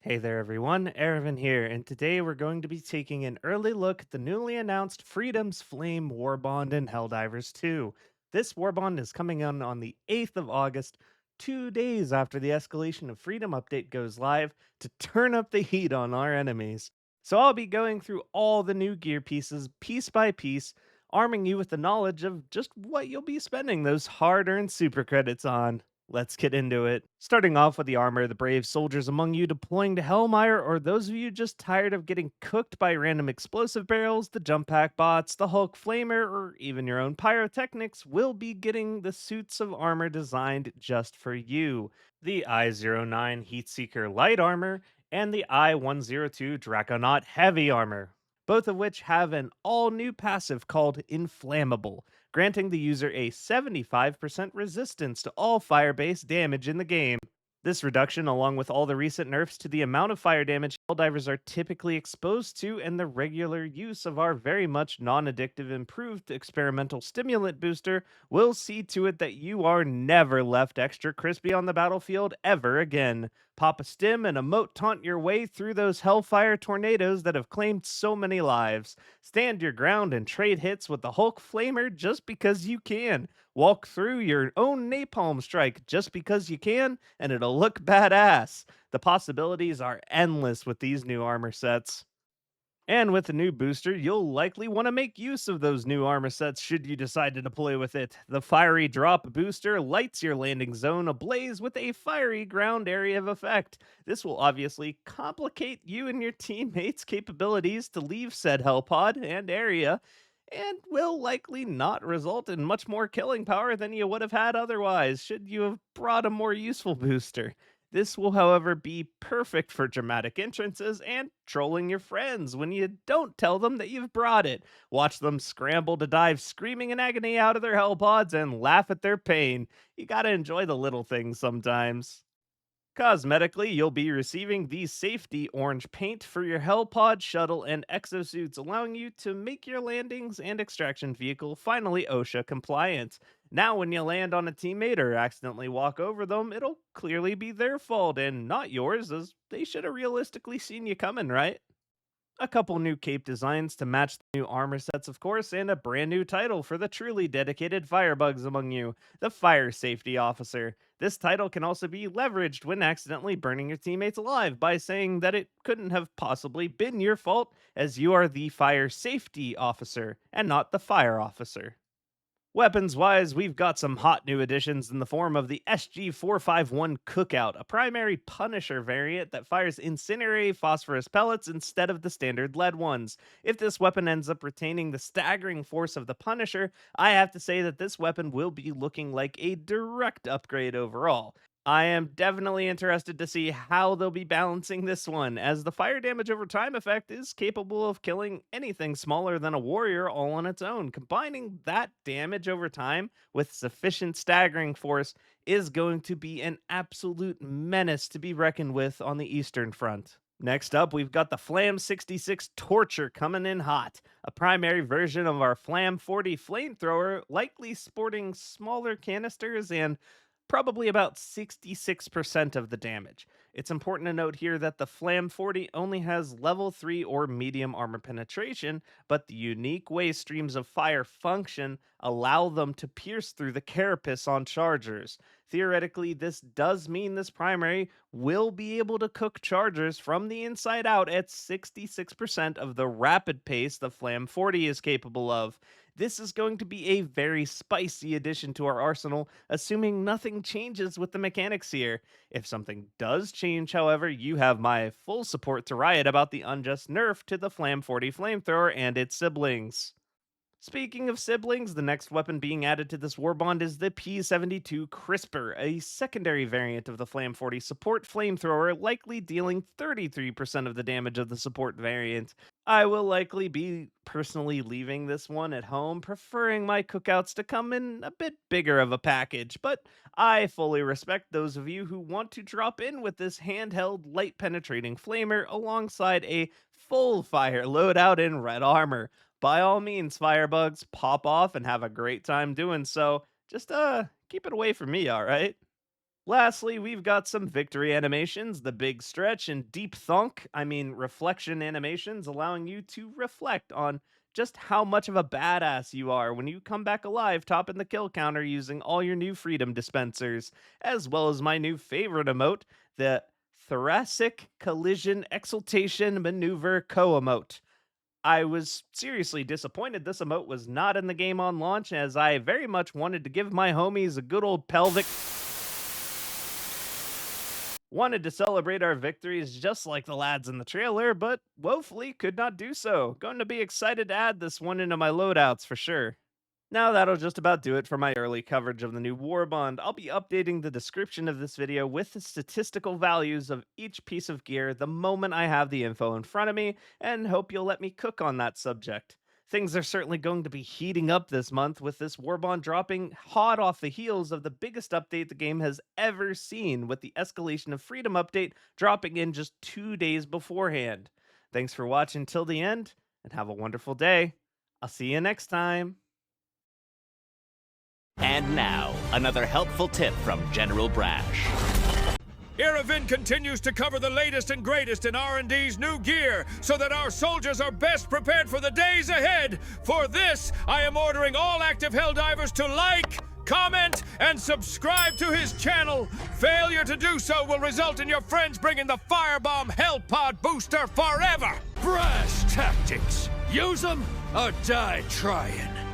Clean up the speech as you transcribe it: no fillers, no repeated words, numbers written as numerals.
Hey there, everyone. Ervin here, and today we're going to be taking an early look at the newly announced Freedom's Flame Warbond in Helldivers 2. This Warbond is coming on the 8th of August, 2 days after the Escalation of Freedom update goes live to turn up the heat on our enemies. So I'll be going through all the new gear pieces piece by piece, arming you with the knowledge of just what you'll be spending those hard earned super credits on. Let's get into it. Starting off with the armor, the brave soldiers among you deploying to Hellmire, or those of you just tired of getting cooked by random explosive barrels, the jump pack bots, the Hulk flamer, or even your own pyrotechnics, will be getting the suits of armor designed just for you. The I-09 Heatseeker light armor and the I-102 Draconaut heavy armor, both of which have an all new passive called Inflammable, granting the user a 75% resistance to all fire based damage in the game. This reduction, along with all the recent nerfs to the amount of fire damage Helldivers are typically exposed to, and the regular use of our very much non addictive improved experimental stimulant booster, will see to it that you are never left extra crispy on the battlefield ever again. Pop a stim and emote taunt your way through those hellfire tornadoes that have claimed so many lives. Stand your ground and trade hits with the Hulk Flamer just because you can. Walk through your own napalm strike just because you can, and it'll look badass. The possibilities are endless with these new armor sets. And with the new booster, you'll likely want to make use of those new armor sets should you decide to deploy with it. The Fiery Drop booster lights your landing zone ablaze with a fiery ground area of effect. This will obviously complicate you and your teammates' capabilities to leave said hellpod and area, and will likely not result in much more killing power than you would have had otherwise, should you have brought a more useful booster. This will, however, be perfect for dramatic entrances and trolling your friends when you don't tell them that you've brought it. Watch them scramble to dive screaming in agony out of their hell pods and laugh at their pain. You gotta enjoy the little things sometimes. Cosmetically, you'll be receiving the safety orange paint for your Hellpod, shuttle, and exosuits, allowing you to make your landings and extraction vehicle finally OSHA compliant. Now, when you land on a teammate or accidentally walk over them, it'll clearly be their fault and not yours, as they should have realistically seen you coming, right? A couple new cape designs to match the new armor sets, of course, and a brand new title for the truly dedicated firebugs among you, the Fire Safety Officer. This title can also be leveraged when accidentally burning your teammates alive by saying that it couldn't have possibly been your fault, as you are the Fire Safety Officer and not the Fire Officer. Weapons wise, we've got some hot new additions in the form of the SG-451 Cookout, a primary Punisher variant that fires incendiary phosphorus pellets instead of the standard lead ones. If this weapon ends up retaining the staggering force of the Punisher, I have to say that this weapon will be looking like a direct upgrade overall. I am definitely interested to see how they'll be balancing this one, as the fire damage over time effect is capable of killing anything smaller than a warrior all on its own. Combining that damage over time with sufficient staggering force is going to be an absolute menace to be reckoned with on the Eastern Front. Next up, we've got the Flam 66 Torture coming in hot, a primary version of our Flam 40 flamethrower, likely sporting smaller canisters and probably about 66% of the damage. It's important to note here that the Flam 40 only has level 3 or medium armor penetration, but the unique way streams of fire function allow them to pierce through the carapace on chargers. Theoretically, this does mean this primary will be able to cook chargers from the inside out at 66% of the rapid pace the Flam 40 is capable of. This is going to be a very spicy addition to our arsenal, assuming nothing changes with the mechanics here. If something does change, however, you have my full support to riot about the unjust nerf to the Flam 40 flamethrower and its siblings. Speaking of siblings, the next weapon being added to this warbond is the P72 Crisper, a secondary variant of the Flam 40 support flamethrower, likely dealing 33% of the damage of the support variant. I will likely be personally leaving this one at home, preferring my cookouts to come in a bit bigger of a package, but I fully respect those of you who want to drop in with this handheld, light penetrating flamer alongside a full fire loadout in red armor. By all means, firebugs, pop off and have a great time doing so. Just keep it away from me, all right? Lastly, we've got some victory animations, the big stretch and deep thunk, reflection animations, allowing you to reflect on just how much of a badass you are when you come back alive, topping the kill counter using all your new freedom dispensers, as well as my new favorite emote, the Thoracic Collision Exultation Maneuver Co emote. I was seriously disappointed this emote was not in the game on launch, as I very much wanted to give my homies a good old pelvic. Wanted to celebrate our victories just like the lads in the trailer, but woefully could not do so. Going to be excited to add this one into my loadouts for sure. Now that'll just about do it for my early coverage of the new Warbond. I'll be updating the description of this video with the statistical values of each piece of gear the moment I have the info in front of me, and hope you'll let me cook on that subject. Things are certainly going to be heating up this month, with this Warbond dropping hot off the heels of the biggest update the game has ever seen, with the Escalation of Freedom update dropping in just 2 days beforehand. Thanks for watching till the end, and have a wonderful day. I'll see you next time. And now, another helpful tip from General Brash. Eravin continues to cover the latest and greatest in R&D's new gear, so that our soldiers are best prepared for the days ahead. For this, I am ordering all active Helldivers to like, comment, and subscribe to his channel. Failure to do so will result in your friends bringing the Firebomb Hellpod booster forever. Brash tactics. Use them or die trying.